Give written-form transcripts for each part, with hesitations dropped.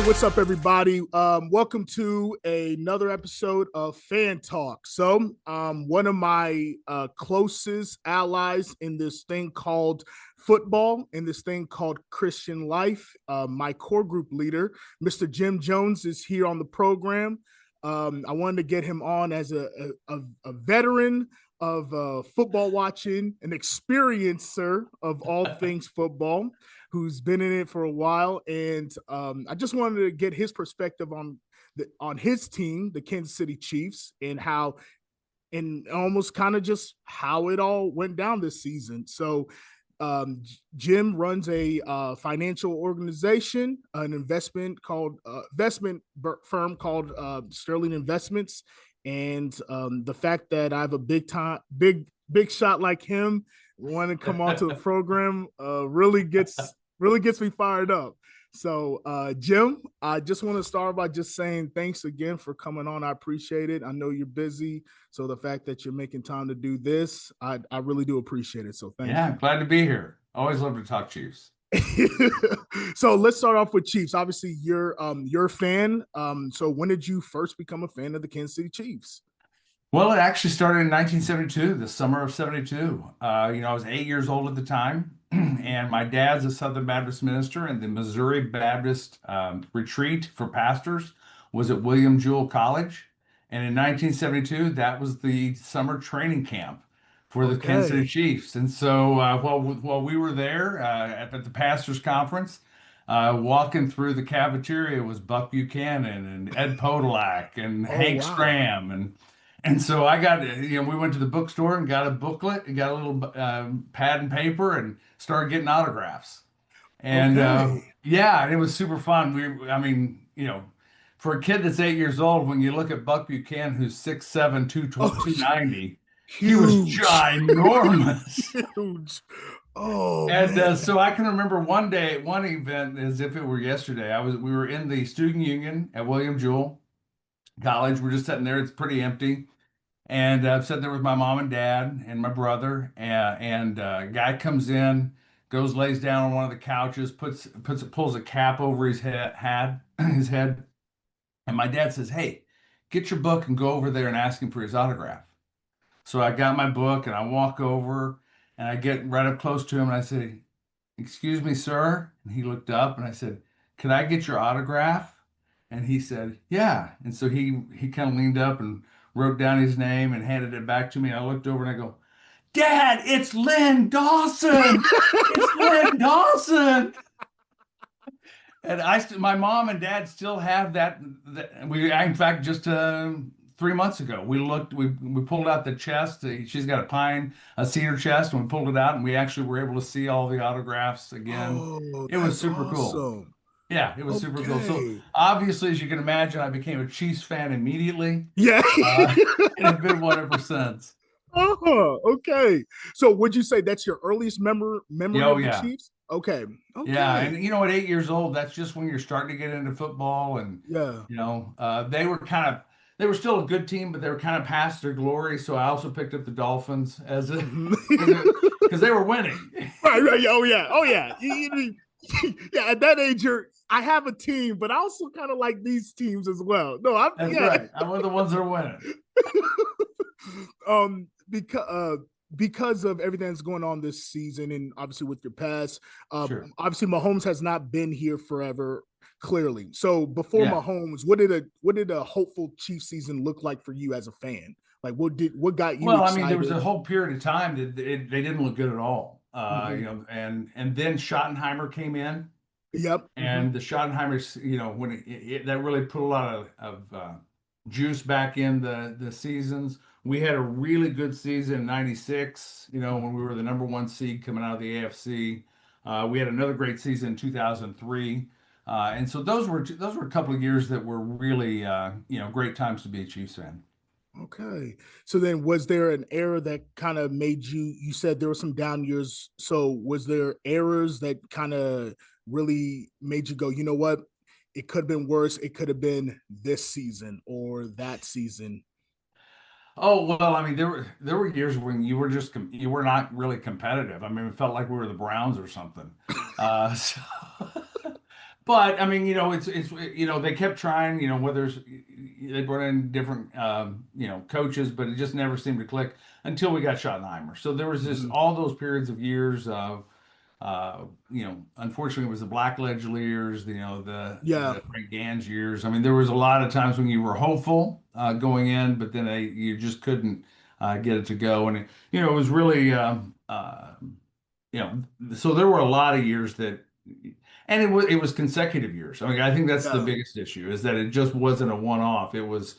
what's up, everybody? Welcome to another episode of Fan Talk. So, one of my closest allies in this thing called football, in this thing called Christian life, my core group leader, Mr. Jim Jones, is here on the program. I wanted to get him on as a veteran of football watching, an experiencer of all things football, who's been in it for a while. And I just wanted to get his perspective on his team, the Kansas City Chiefs, and almost kind of just how it all went down this season. So Jim runs a financial organization, an investment firm called Sterling Investments. And the fact that I have a big shot like him want to come onto the program really gets me fired up. So Jim, I just want to start by just saying thanks again for coming on. I appreciate it. I know you're busy, so the fact that you're making time to do this, I really do appreciate it. So thank you. Yeah, glad to be here. Always love to talk Chiefs. So let's start off with Chiefs. Obviously, you're a fan. So when did you first become a fan of the Kansas City Chiefs? Well, it actually started in 1972, the summer of 72. I was 8 years old at the time, and my dad's a Southern Baptist minister, and the Missouri Baptist retreat for pastors was at William Jewell College. And in 1972, that was the summer training camp for the Kansas City Chiefs. And so while we were there at the pastors conference, walking through the cafeteria was Buck Buchanan and Ed Podolak and Hank Stram. And so I got, we went to the bookstore and got a booklet and got a little pad and paper and started getting autographs. And and it was super fun. For a kid that's 8 years old, when you look at Buck Buchanan, who's 6'7", 290, he was ginormous. Huge. So I can remember one event as if it were yesterday. We were in the student union at William Jewell College. We're just sitting there. It's pretty empty. And I'm sitting there with my mom and dad and my brother. And a guy comes in, lays down on one of the couches, pulls a cap over his head. And my dad says, "Hey, get your book and go over there and ask him for his autograph." So I got my book and I walk over and I get right up close to him and I say, "Excuse me, sir." And he looked up and I said, "Can I get your autograph?" And he said, "Yeah." And so he kind of leaned up and wrote down his name and handed it back to me. I looked over and I go, "Dad, it's Lynn Dawson. It's Lynn Dawson." And my mom and dad still have that. In fact, just 3 months ago, we pulled out the chest. She's got a cedar chest, and we pulled it out, and we actually were able to see all the autographs again. It was super cool. Yeah, it was super cool. So obviously, as you can imagine, I became a Chiefs fan immediately. Yeah. And I've been one ever since. Oh, okay. So would you say that's your earliest memory of the Chiefs? Okay. Yeah, and at 8 years old, that's just when you're starting to get into football, and they were still a good team, but they were kind of past their glory. So I also picked up the Dolphins because they were winning. Right. Oh yeah. Yeah. At that age, I have a team, but I also kind of like these teams as well. No, That's right. I'm one of the ones that are winning. Because of everything that's going on this season, and obviously with your past, Sure. Obviously Mahomes has not been here forever, clearly. So before Mahomes, what did a hopeful Chiefs season look like for you as a fan? Like what got you excited? There was a whole period of time that they didn't look good at all. And then Schottenheimer came in. Yep. And the Schottenheimers, when that really put a lot of juice back in the seasons. We had a really good season in '96, when we were the number one seed coming out of the AFC. We had another great season in 2003. And so those were a couple of years that were really, great times to be a Chiefs fan. Okay. So then was there an era that kind of made you said there were some down years. So was there eras that kind of really made you go, you know what? It could have been worse. It could have been this season or that season. Oh, well, there were years when you were not really competitive. It felt like we were the Browns or something. But I mean, it's they kept trying, whether they brought in different coaches, but it just never seemed to click until we got Schottenheimer. So there was this Mhm. all those periods of years of unfortunately it was the Blackledge years, Yeah. the Frank Gans years. I mean, there was a lot of times when you were hopeful going in, but then you just couldn't get it to go, and it was really so there were a lot of years that, and it was consecutive years. I mean, I think that's the Yeah. biggest issue is that it just wasn't a one-off. It was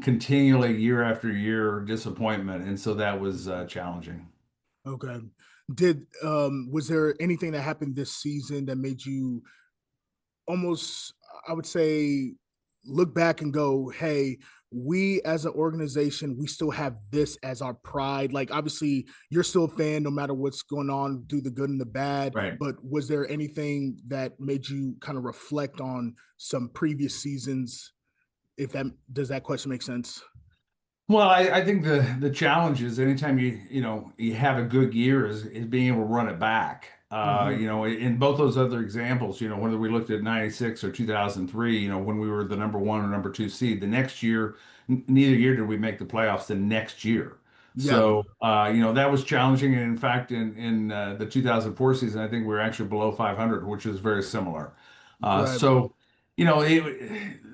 continually year after year disappointment, and so that was challenging. Okay. Did was there anything that happened this season that made you almost, I would say, look back and go, hey, we as an organization, we still have this as our pride. Like, obviously, you're still a fan no matter what's going on, do the good and the bad. Right. But was there anything that made you kind of reflect on some previous seasons? If that does that question make sense? Well, I think the challenge is anytime you have a good year is being able to run it back. Mm-hmm. In both those other examples, whether we looked at 96 or 2003, when we were the number one or number two seed, the next year, neither year did we make the playoffs the next year. Yeah. So, that was challenging. And in fact, in the 2004 season, I think we were actually below 500, which is very similar. Right. So,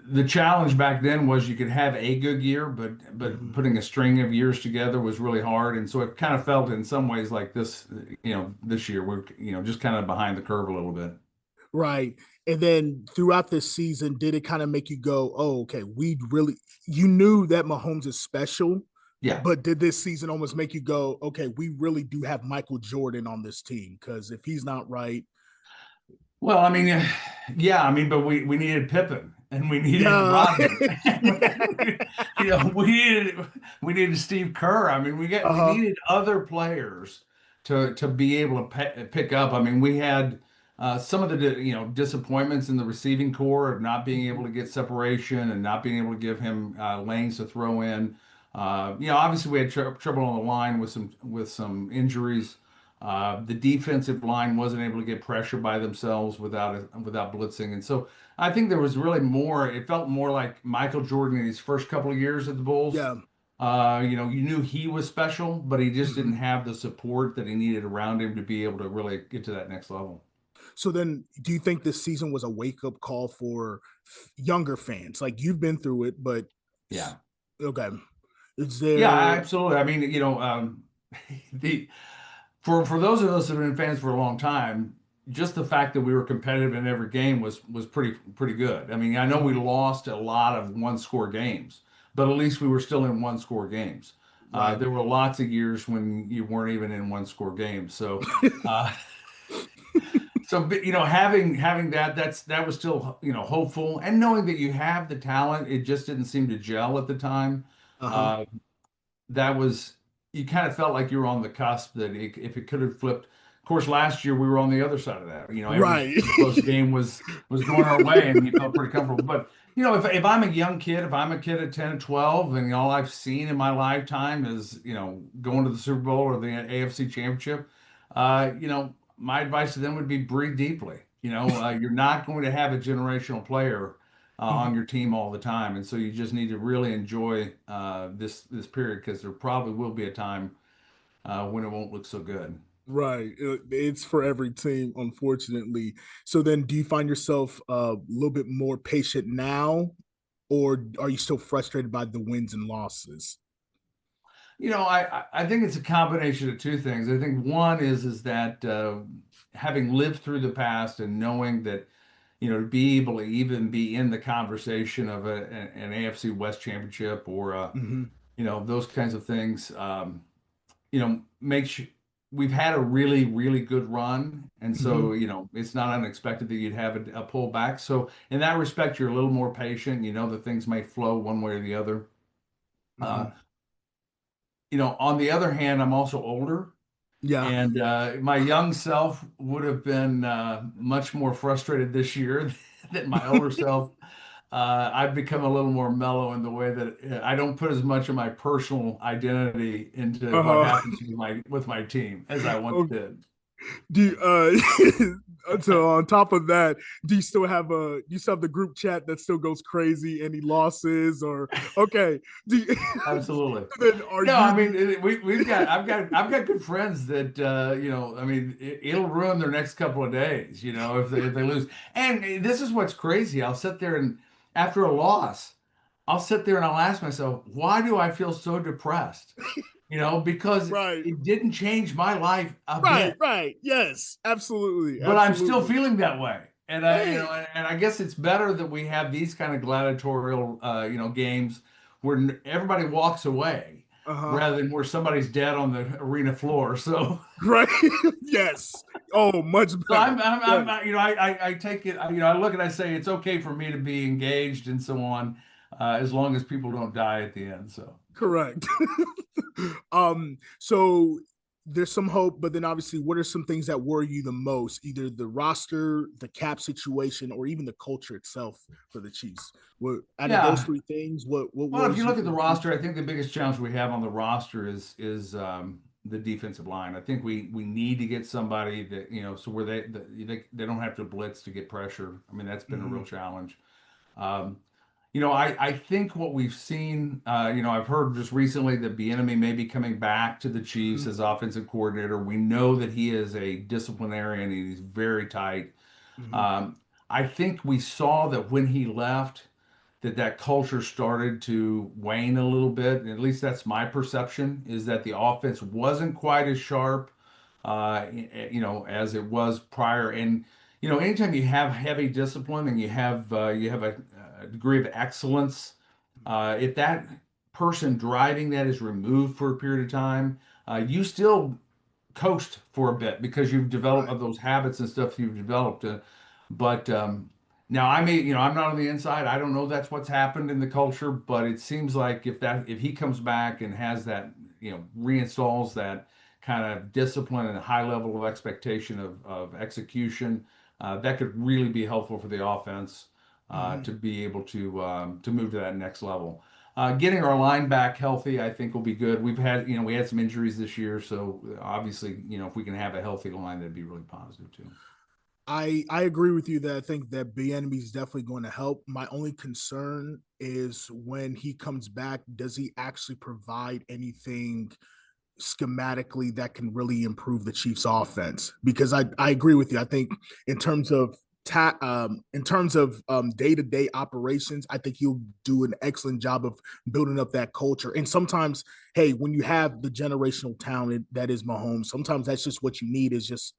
the challenge back then was you could have a good year, but Mm-hmm. putting a string of years together was really hard. And so it kind of felt in some ways like this year we're just kind of behind the curve a little bit. Right. And then throughout this season, did it kind of make you go, oh, okay, we really, you knew that Mahomes is special, Yeah. but did this season almost make you go, okay, we really do have Michael Jordan on this team? Because if he's not right, Well, I mean, yeah, I mean, but we needed Pippen and we needed yeah. Rodman. Yeah. We needed Steve Kerr. I mean, we Uh-huh. needed other players to be able to pick up. I mean, we had some of the disappointments in the receiving core of not being able Mhm. to get separation and not being able to give him lanes to throw in. Obviously we had trouble on the line with some injuries. The defensive line wasn't able to get pressure by themselves without blitzing, and so I think there was really more. It felt more like Michael Jordan in his first couple of years at the Bulls. Yeah. You knew he was special, but he just didn't Mhm. have the support that he needed around him to be able to really get to that next level. So then, do you think this season was a wake up call for younger fans? Like you've been through it, but Yeah. okay, is Yeah, there? absolutely. I mean, the for those of us that have been fans for a long time, just the fact that we were competitive in every game was pretty good. I mean, I know we Mhm. lost a lot of one score games, but at least we were still in one score games. Right. There were lots of years when you weren't even in one score games. So, uh, but, having that was still hopeful, and knowing that you have the talent, it just didn't seem to gel at the time. Uh-huh. Uh, that was you kind of felt like you were on the cusp that if it could have flipped. Of course, last year we were on the other side of that. Right. Every close game was going our way, and you felt pretty comfortable. But if I'm a young kid, if I'm a kid at 10, 12, and all I've seen in my lifetime is going to the Super Bowl or the AFC Championship, my advice to them would be breathe deeply. You're not going to have a generational player on your team all the time, and so you just need to really enjoy this period because there probably will be a time when it won't look so good. Right. It's for every team, unfortunately. So then do you find yourself a little bit more patient now, or are you still frustrated by the wins and losses? I think it's a combination of two things. I think one is that having lived through the past and knowing that to be able to even be in the conversation of an AFC West championship or Hmm. those kinds of things. Makes you, we've had a really, really good run. And so, Hmm. it's not unexpected that you'd have a pullback. So in that respect, you're a little more patient. You know that things may flow one way or the other. Uh, Hmm. on the other hand, I'm also older. Yeah. And my young self would have been much more frustrated this year than my older self. I've become a little more mellow in the way that I don't put as much of my personal identity into what Uh-huh. happens with my team as I once did. Do so on top of that, do you still have the group chat that still goes crazy? Any losses or okay? Do you, Absolutely. then are No, I you mean we've got I've got good friends that I mean it'll ruin their next couple of days, if they lose. And this is what's crazy. I'll sit there and after a loss, I'll sit there and I'll ask myself, why do I feel so depressed? Because right? it didn't change my life a Right, bit, right. Yes, absolutely, but I'm still absolutely. feeling that way. And I, Hey, and I guess it's better that we have these kind of gladiatorial, games where everybody walks away uh-huh. rather than where somebody's dead on the arena floor. So, Right. Yes. Oh, much so better. Yes. I take it, I look and I say it's okay for me to be engaged and so on, as long as people don't die at the end. So. Correct. So there's some hope, but then obviously, what are some things that worry you the most? Either the roster, the cap situation, or even the culture itself for the Chiefs. What out of those Yeah. three things, what Well, if you worries you look at for the the roster, future? I think the biggest challenge we have on the roster is the defensive line. I think we need to get somebody that so where they don't have to blitz to get pressure. I mean, that's been a real Mm-hmm. challenge. Um, I think what we've seen, I've heard just recently that Bieniemy may be coming back to the Chiefs Mm-hmm. as offensive coordinator. We know that he is a disciplinarian. He's very tight. Mm-hmm. Um, I think we saw that when he left that culture started to wane a little bit. At least that's my perception, is that the offense wasn't quite as sharp, as it was prior. And anytime you have heavy discipline and you have a degree of excellence, if that person driving that is removed for a period of time, you still coast for a bit because you've developed Right. those habits and stuff you've developed. But now I may, I'm not on the inside. I don't know that's what's happened in the culture, but it seems like if he comes back and has that, reinstalls that kind of discipline and high level of expectation of execution, that could really be helpful for the offense Mm-hmm. to be able to move to that next level. Getting our line back healthy, I think, will be good. We had some injuries this year, so obviously, if we can have a healthy line, that'd be really positive too. I agree with you that I think that Bieniemy is definitely going to help. My only concern is when he comes back, does he actually provide anything schematically that can really improve the Chiefs' offense? Because I agree with you. I think in terms of day-to-day operations, I think he'll do an excellent job of building up that culture. And sometimes, hey, when you have the generational talent that is Mahomes, sometimes that's just what you need is just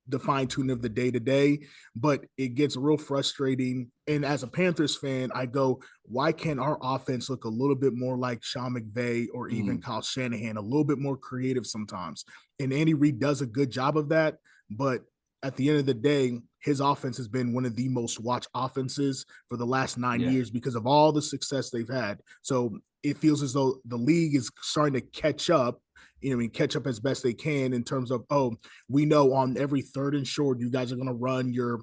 the fine tuning of the day to day, but it gets real frustrating. And as a Panthers fan, I go, why can't our offense look a little bit more like Sean McVay or even Mm, Kyle Shanahan, a little bit more creative sometimes? And Andy Reid does a good job of that. But at the end of the day, his offense has been one of the most watched offenses for the last 9 years yes. because of all the success they've had. So it feels as though the league is starting to catch up, catch up as best they can in terms of, oh, we know on every third and short, you guys are going to run your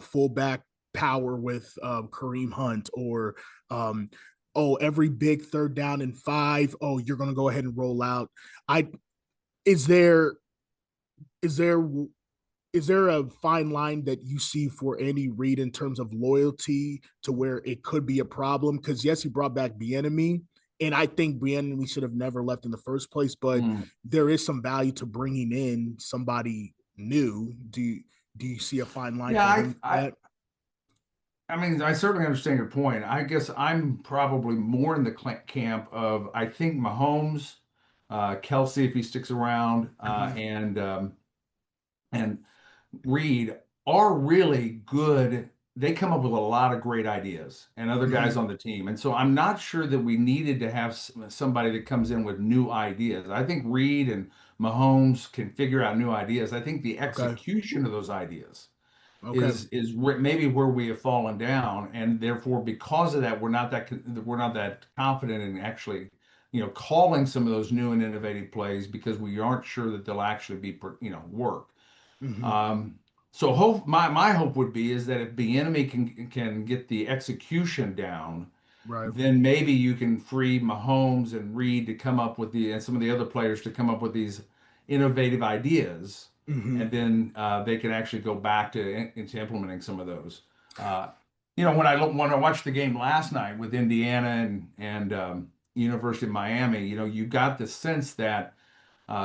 fullback power with Kareem Hunt, or oh, every big third down and five, oh, you're going to go ahead and roll out. I is there is there is there a fine line that you see for Andy Reid in terms of loyalty to where it could be a problem? Because yes, he brought back Bieniemy, and I think Bieniemy should have never left in the first place. But Mm. there is some value to bringing in somebody new. Do you see a fine line Yeah, for him for that? I mean, I certainly understand your point. I guess I'm probably more in the camp of I think Mahomes, Kelsey if he sticks around, Mm-hmm. and Reid are really good. They come up with a lot of great ideas and other guys Mm-hmm. on the team. And so I'm not sure that we needed to have somebody that comes in with new ideas. I think Reid and Mahomes can figure out new ideas. I think the Okay. execution of those ideas Okay. is maybe where we have fallen down, and therefore because of that, we're not that confident in actually, calling some of those new and innovative plays because we aren't sure that they'll actually be, work. Mm-hmm. Um, so my hope would be is that if the enemy can get the execution down, Right. then maybe you can free Mahomes and Reid to come up with and some of the other players to come up with these innovative ideas and then they can actually go back into implementing some of those. Uh, when I watched the game last night with Indiana and University of Miami, you got the sense that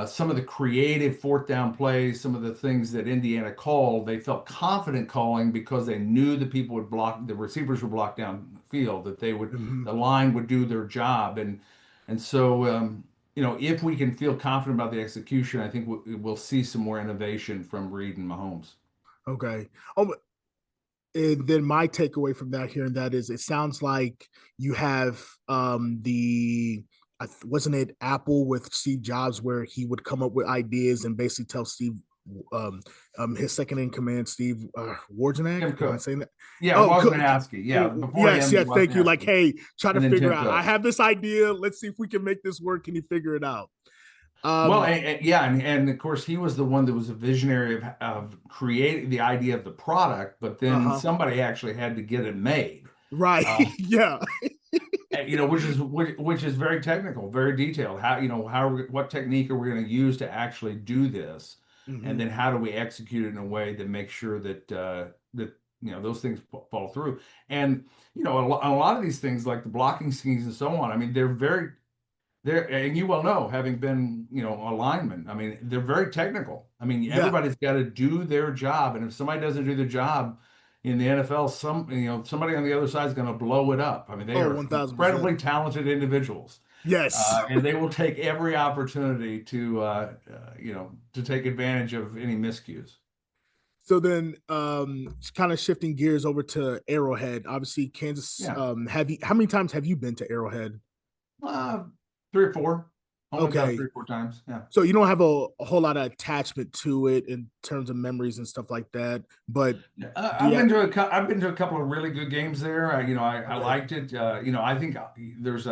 some of the creative fourth down plays, some of the things that Indiana called, they felt confident calling because they knew the people would block, the receivers would block down the field, that the line would do their job, and so if we can feel confident about the execution, I think we'll see some more innovation from Reid and Mahomes. Okay. Oh, and then my takeaway from that hearing that is it sounds like you have the wasn't it Apple with Steve Jobs where he would come up with ideas and basically tell Steve um his second in command Steve Wozniak, Tim am I Cook. saying that? Yeah, Oh, Wozniacki. Yeah, before yes, him, yes, thank you. Like, Wozniacki, hey, try to and then figure Tim out, I Cook. have this idea, let's see if we can make this work, can you figure it out? Well, um yeah, and of course he was the one that was a visionary of creating the idea of the product, but then uh-huh somebody actually had to get it made. right. Uh, Yeah. which is very technical, very detailed. What technique are we going to use to actually do this, and Hmm. then how do we execute it in a way that makes sure that those things fall through. And a lot of these things like the blocking schemes and so on. I mean, they're very there, and you well know, having been, a lineman, I mean, they're very technical. I mean, Yeah. everybody's got to do their job, and if somebody doesn't do their job in the NFL, somebody on the other side is going to blow it up. I mean, they Oh, are 1000%. incredibly talented individuals, Yes. and they will take every opportunity to take advantage of any miscues. So then, kind of shifting gears over to Arrowhead. Obviously, Kansas. Yeah, Have you? How many times have you been to Arrowhead? uh, 3 or 4. I went down Okay, 3 or 4 times. Yeah. so you don't have a whole lot of attachment to it in terms of memories and stuff like that. But yeah, I've been to a couple of really good games there. I okay, liked it. I think there's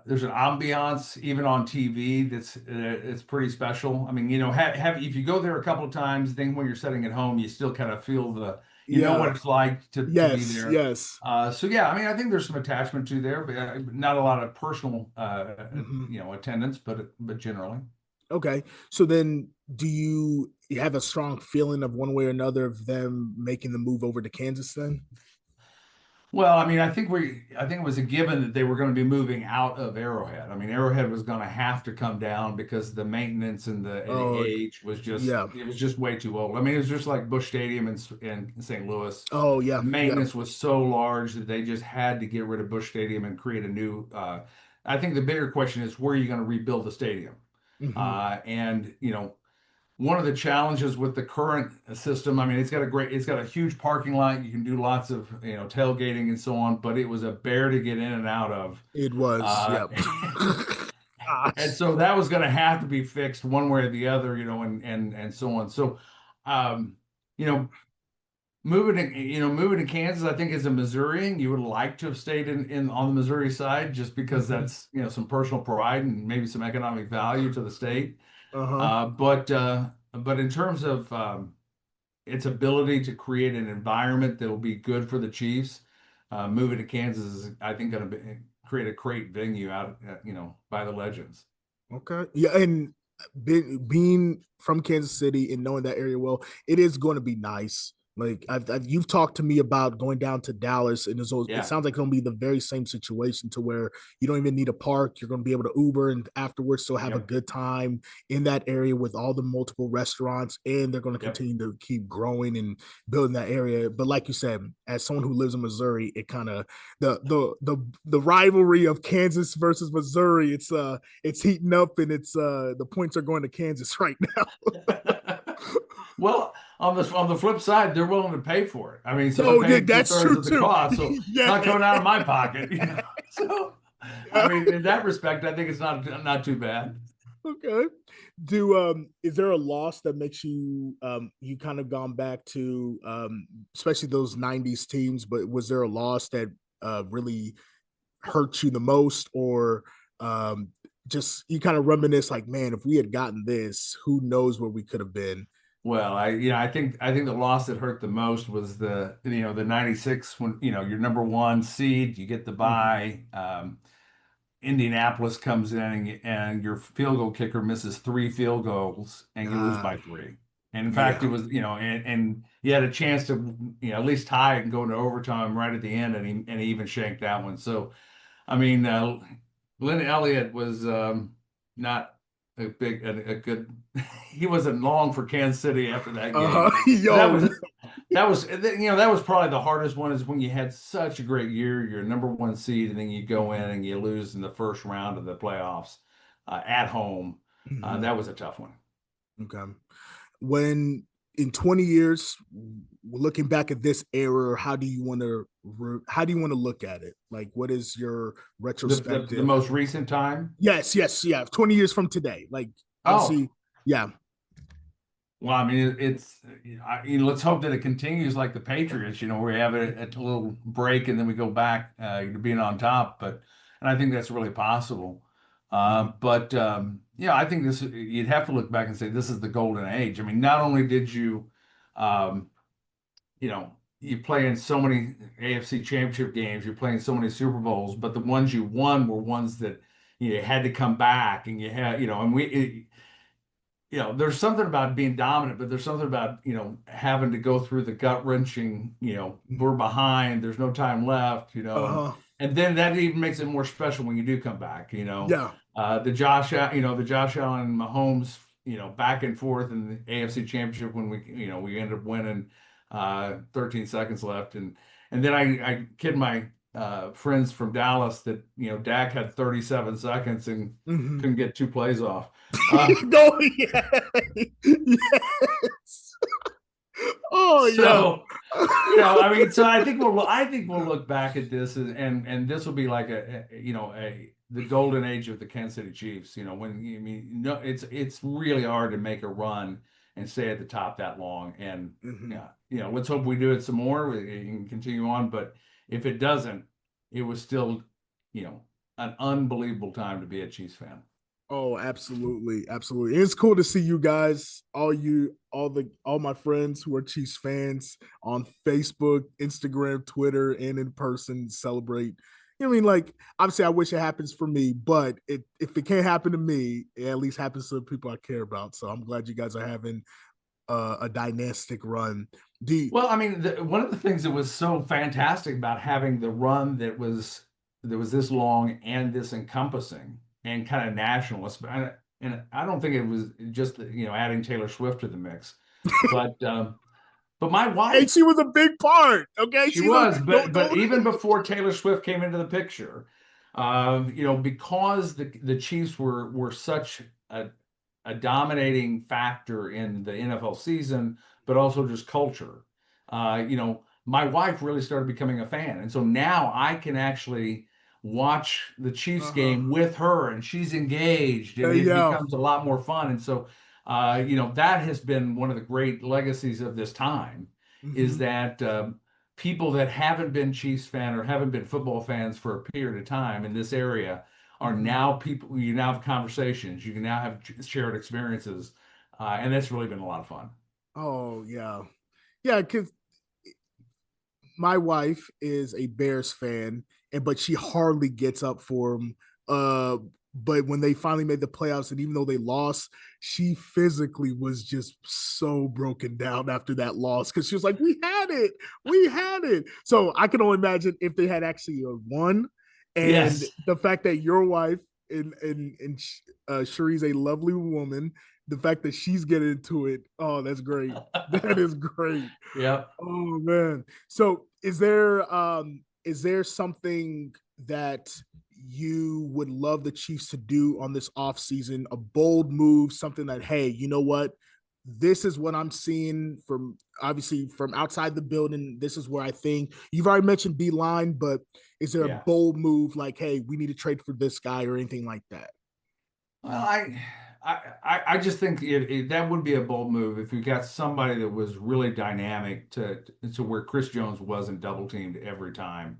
there's an ambiance even on TV that's it's pretty special. I mean, have if you go there a couple of times, then when you're sitting at home, you still kind of feel what yeah, it's like to be yes, there. yes. So yeah, I mean, I think there's some attachment to there, but not a lot of personal Hmm. attendance, but generally. Okay, so then you have a strong feeling of one way or another of them making the move over to Kansas? Then Well, I mean, I think it was a given that they were going to be moving out of Arrowhead. I mean, Arrowhead was going to have to come down because the maintenance and the oh age was just yeah, it was just way too old. I mean, it was just like Busch Stadium in St. Louis. oh yeah, The yeah. maintenance was so large that they just had to get rid of Busch Stadium and create a new. I think the bigger question is where are you going to rebuild the stadium? Hmm. And one of the challenges with the current system, I mean, it's got a huge parking lot. You can do lots of, tailgating and so on, but it was a bear to get in and out of. It was, Uh, yeah. and Gosh. so that was going to have to be fixed one way or the other, and so on. So, um, you know, moving to Kansas, I think as a Missourian, you would like to have stayed in on the Missouri side just because Hmm. that's, some personal pride and maybe some economic value to the state. Uh-huh. But in terms of its ability to create an environment that will be good for the Chiefs, moving to Kansas is, I think, going to create a great venue out, by the legends. Okay. Yeah, and being from Kansas City and knowing that area well, it is going to be nice. Like you've talked to me about going down to Dallas, and it Yeah. sounds like it's going to be the very same situation to where you don't even need a park. You're going to be able to Uber and afterwards still have a Yep. good time in that area with all the multiple restaurants, and they're going to Yep. continue to keep growing and building that area. But like you said, as someone who lives in Missouri, it kind of the rivalry of Kansas versus Missouri. It's heating up and it's the points are going to Kansas right now. Well, on the flip side, they're willing to pay for it. I mean, so they're Oh yeah, paying two that's thirds true of the too. cost, so it's Yeah. not coming out of my pocket. So, I Yeah. mean, in that respect, I think it's not too bad. Okay. Do is there a loss that makes you you kind of gone back to especially those 90s teams, but was there a loss that really hurt you the most or um just you kind of reminisce like, man, if we had gotten this, who knows where we could have been? Well, I think the loss that hurt the most was the '96 when you're number one seed, you get the Mhm. bye. Indianapolis comes in and your field goal kicker misses 3 field goals and you lose by 3. And in fact, it Yeah. was, and he had a chance to, at least tie it and go into overtime right at the end, and he even shanked that one. So, I mean, Lynn Elliott was not a good. He wasn't long for Kansas City after that game. But Yo. that was probably the hardest one, is when you had such a great year, you're a number one seed, and then you go in and you lose in the first round of the playoffs at home. Mhm. That was a tough one. Okay. When in 20 years, looking back at this era, how do you want to look at it? Like, what is your The retrospective? most recent time. Yes, yes, yeah. 20 years from today. Like, Oh, obviously, yeah. well, I mean, let's hope that it continues like the Patriots, where we have a little break and then we go back to being on top. And I think that's really possible. Mhm. But yeah, I think you'd have to look back and say this is the golden age. I mean, not only did um, you know, you play in so many AFC championship games, you're playing so many Super Bowls, but the ones you won were ones that you had to come back, and you had, and there's something about being dominant, but there's something about, having to go through the gut-wrenching, we're behind, there's no time left, Uh-huh. and then that even makes it more special when you do come back, Yeah. the Josh Allen Mahomes, back and forth in the AFC Championship when we ended up winning 13 seconds left, and then I kid my friends from Dallas that, Dak had 37 seconds and Hmm. couldn't get 2 plays off. Uh, No, yeah. Yes. Oh, yeah. so I mean, so I think we'll look back at this, and this will be like the golden age of the Kansas City Chiefs. When I mean, no, it's really hard to make a run and stay at the top that long. And Hmm. yeah, let's hope we do it some more. We can continue on, but if it doesn't, it was still, an unbelievable time to be a Chiefs fan. Oh, absolutely, absolutely. It's cool to see you guys, all my friends who are Chiefs fans on Facebook, Instagram, Twitter, and in person celebrate. You know what I mean? Like, obviously, I wish it happens for me, but if it can't happen to me, it at least happens to the people I care about. So I'm glad you guys are having a dynastic run. Well, I mean, one of the things that was so fantastic about having the run that was this long and this encompassing and kind of nationalist, and I don't think it was just adding Taylor Swift to the mix, but my And wife, she was a big part. Okay, she she's a was, don't but don't. even before Taylor Swift came into the picture, because the Chiefs were such a dominating factor in the NFL season, but also just culture. My wife really started becoming a fan, and so now I can actually watch the Chiefs Uh-huh. game with her, and she's engaged, and it Yeah. becomes a lot more fun. And so, that has been one of the great legacies of this time, is Hmm. that people that haven't been Chiefs fan or haven't been football fans for a period of time in this area are Hmm. now people. You now have conversations, you can now have shared experiences, and that's really been a lot of fun. Oh, yeah. Yeah, because my wife is a Bears fan, and but she hardly gets up for them. But when they finally made the playoffs, and even though they lost, she physically was just so broken down after that loss because she was like, we had it." So I can only imagine if they had actually won, and Yes. the fact that your wife and Cherie's a lovely woman. The fact that she's getting into it, oh, that's great. That is great. Yeah. Oh man. So is there something that you would love the Chiefs to do on this offseason? A bold move, something that, hey, you know what? This is what I'm seeing from obviously from outside the building. This is where I think you've already mentioned D line, but is there a Yeah. bold move like, hey, we need to trade for this guy or anything like that? Well, I just think that would be a bold move if we got somebody that was really dynamic to where Chris Jones wasn't double teamed every time.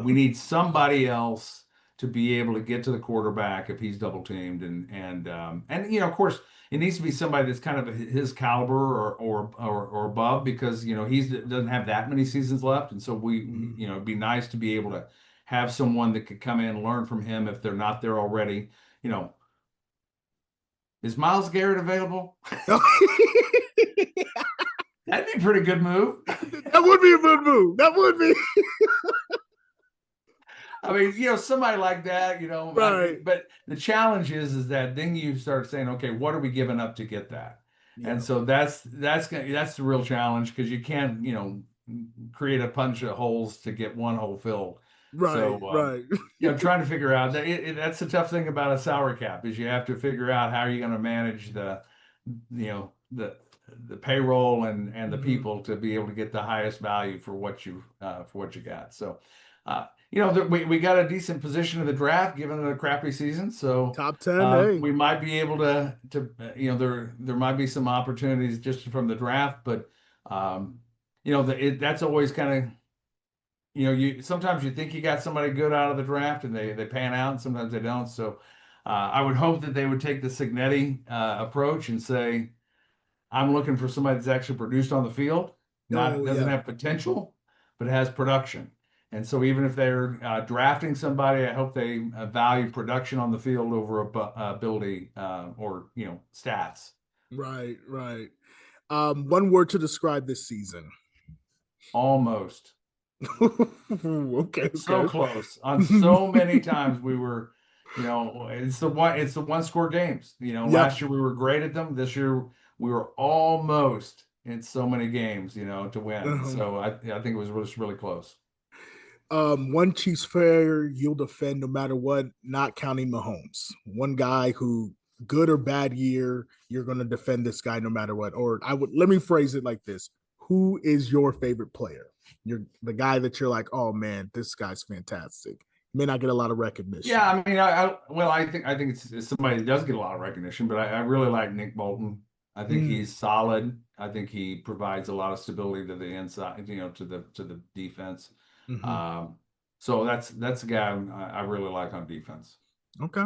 We need somebody else to be able to get to the quarterback if he's double teamed, and of course it needs to be somebody that's kind of his caliber or above, because doesn't have that many seasons left, and so we Mhm. it'd be nice to be able to have someone that could come in and learn from him if they're not there already. You know, is Myles Garrett available? That'd be a pretty good move. That would be a good move. That would be. I mean, somebody like that, Right. but the challenge is that then you start saying, okay, what are we giving up to get that? Yeah. And so that's the real challenge, because you can't, create a bunch of holes to get one hole filled. Right. So, Right. trying to figure out that that's the tough thing about a salary cap, is you have to figure out how you're going to manage the payroll and the people to be able to get the highest value for what you got. So, we got a decent position in the draft given the crappy season. So Top 10, hey. we might be able to there might be some opportunities just from the draft, but that's always kind of, you sometimes you think you got somebody good out of the draft and they pan out, and sometimes they don't. So I would hope that they would take the Cignetti approach and say, I'm looking for somebody that's actually produced on the field, doesn't have potential, but has production. And so even if they're drafting somebody, I hope they value production on the field over ability or stats. Right, right. One word to describe this season. Almost. Okay. So close. On so many times we were, it's the one score games. Last year we were great at them. This year we were almost in so many games, to win. So I think it was really close. One Chiefs player you'll defend no matter what, not counting Mahomes. One guy who, good or bad year, you're going to defend this guy no matter what. Or let me phrase it like this: who is your favorite player? You're the guy that you're like, oh man, this guy's fantastic. May not get a lot of recognition. Yeah, I mean, I think it's somebody that does get a lot of recognition, but I really like Nick Bolton. I think he's solid. I think he provides a lot of stability to the inside, to the defense. So that's a guy I really like on defense. Okay.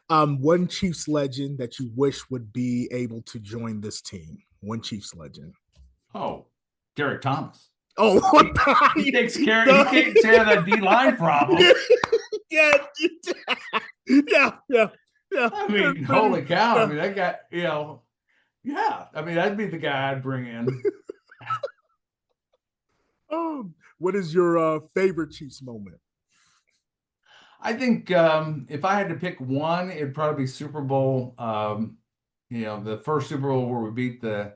One Chiefs legend that you wish would be able to join this team. One Chiefs legend. Oh, Derek Thomas. Oh, he takes care. He takes care of that D-line problem. Yeah. I mean, holy cow! I mean, that guy. Yeah. I mean, that'd be the guy I'd bring in. What is your favorite Chiefs moment? I think if I had to pick one, it'd probably be Super Bowl. The first Super Bowl where we beat the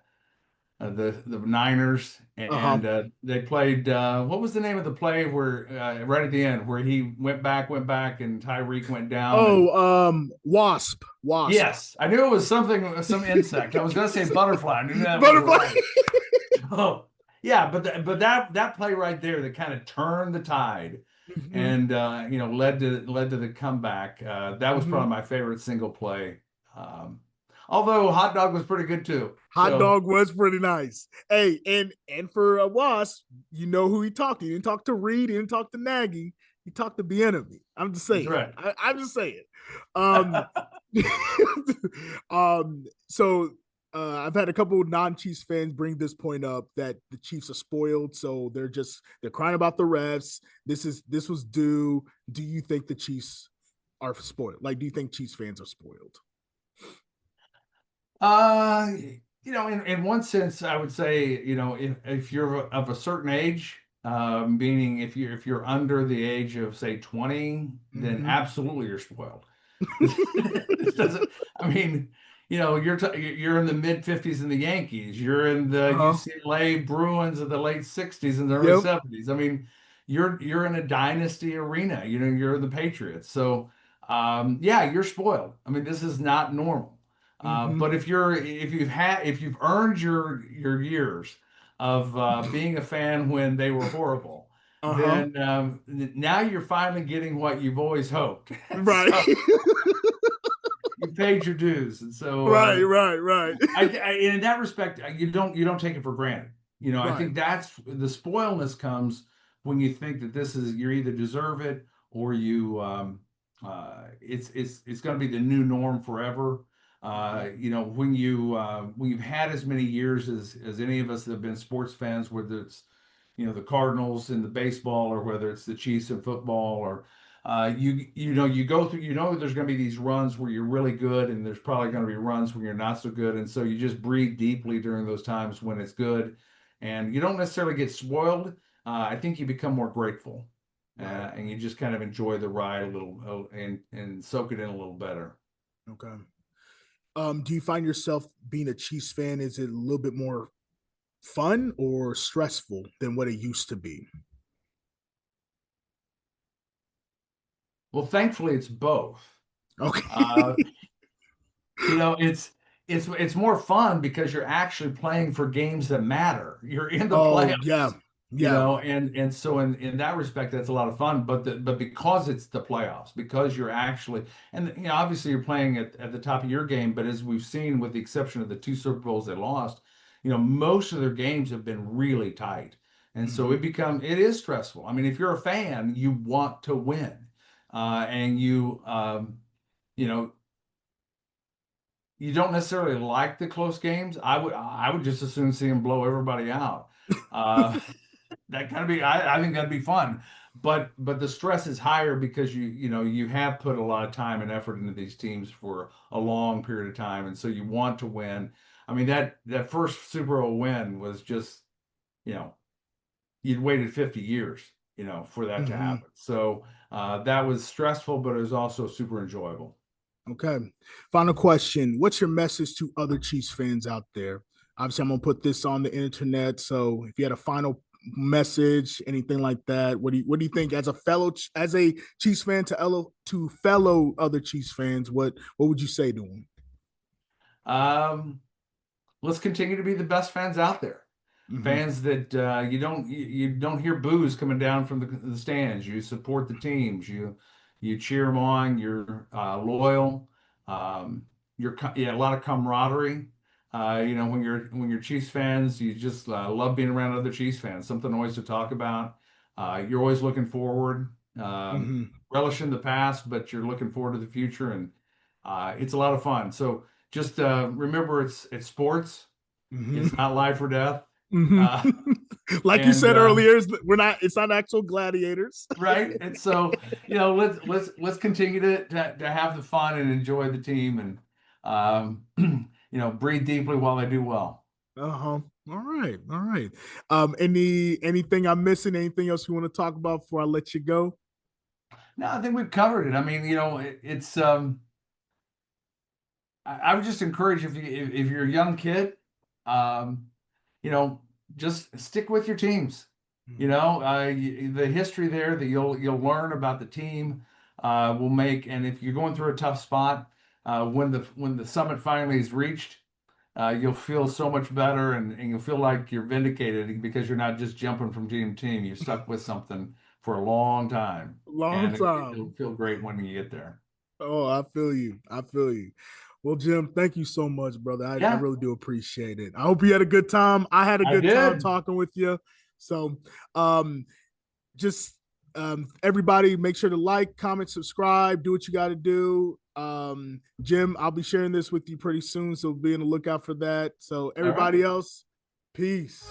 Niners, and they played. What was the name of the play where right at the end where he went back, and Tyreek went down? Wasp. Yes, I knew it was some insect. I was going to say butterfly. I knew that. Butterfly. Right. Oh, yeah, but that play right there that kind of turned the tide. And led to the comeback. That was probably my favorite single play. Although Hot Dog was pretty good too. Hot Dog was pretty nice. Hey, and for a Wasp, you know who he talked to. He didn't talk to Reid. He didn't talk to Nagy. He talked to Bieniemy. I'm just saying. That's right. I'm just saying. So I've had a couple of non-Chiefs fans bring this point up that the Chiefs are spoiled, so they're crying about the refs. This was due. Do you think the Chiefs are spoiled? Like, do you think Chiefs fans are spoiled? In one sense, I would say, if you're of a certain age, meaning if you're under the age of say 20, then absolutely you're spoiled. This doesn't. I mean. You're in the mid 50s in the Yankees. You're in the UCLA Bruins of the late 60s and the early 70s. I mean, you're in a dynasty arena. You're the Patriots. So, you're spoiled. I mean, this is not normal. But if you've earned your years of being a fan when they were horrible, then now you're finally getting what you've always hoped. Right. You paid your dues, and so right. In that respect, you don't take it for granted. I think that's the spoilness comes when you think that you're either deserve it or you it's going to be the new norm forever. When you've had as many years as any of us that have been sports fans, whether it's the Cardinals in the baseball, or whether it's the Chiefs in football, or you go through, there's going to be these runs where you're really good, and there's probably going to be runs when you're not so good. And so you just breathe deeply during those times when it's good, and you don't necessarily get spoiled. I think you become more grateful, and you just kind of enjoy the ride a little, and soak it in a little better. Okay. Do you find yourself being a Chiefs fan? Is it a little bit more fun or stressful than what it used to be? Well, thankfully, it's both. Okay. It's more fun because you're actually playing for games that matter. You're in the Oh, playoffs. yeah. And so in that respect, that's a lot of fun. But because it's the playoffs, because you're actually, and obviously you're playing at the top of your game. But as we've seen, with the exception of the 2 Super Bowls they lost, most of their games have been really tight, and so it is stressful. I mean, if you're a fan, you want to win, and you know you don't necessarily like the close games. I would just as soon see them blow everybody out. That kind of be I think that'd be fun, but the stress is higher because you have put a lot of time and effort into these teams for a long period of time, and so you want to win. I mean, that first Super Bowl win was just, you'd waited 50 years, for that to happen. So that was stressful, but it was also super enjoyable. Okay. Final question. What's your message to other Chiefs fans out there? Obviously, I'm going to put this on the internet. So if you had a final message, anything like that, what do you think as a Chiefs fan to fellow other Chiefs fans, what would you say to them? Let's continue to be the best fans out there. Fans that you don't hear boos coming down from the stands. You support the teams. You cheer them on. You're loyal. You're a lot of camaraderie. When you're Chiefs fans, you just love being around other Chiefs fans. Something always to talk about. You're always looking forward, relishing the past, but you're looking forward to the future, and it's a lot of fun. So just remember, it's sports. It's not life or death. Like you said earlier, it's not actual gladiators. Right. And so, let's continue to have the fun and enjoy the team, and breathe deeply while they do well. All right. Anything I'm missing? Anything else you want to talk about before I let you go? No, I think we've covered it. I mean, it's I would just encourage, if you're a young kid, just stick with your teams. The history there that you'll learn about the team will make. And if you're going through a tough spot, when the summit finally is reached, you'll feel so much better, and you'll feel like you're vindicated because you're not just jumping from team to team. You're stuck with something for a long time. It'll feel great when you get there. Oh, I feel you. Well, Jim, thank you so much, brother. I really do appreciate it. I hope you had a good time. I had a good time talking with you. So everybody, make sure to like, comment, subscribe, do what you got to do. Jim, I'll be sharing this with you pretty soon, so be on the lookout for that. So everybody else, peace.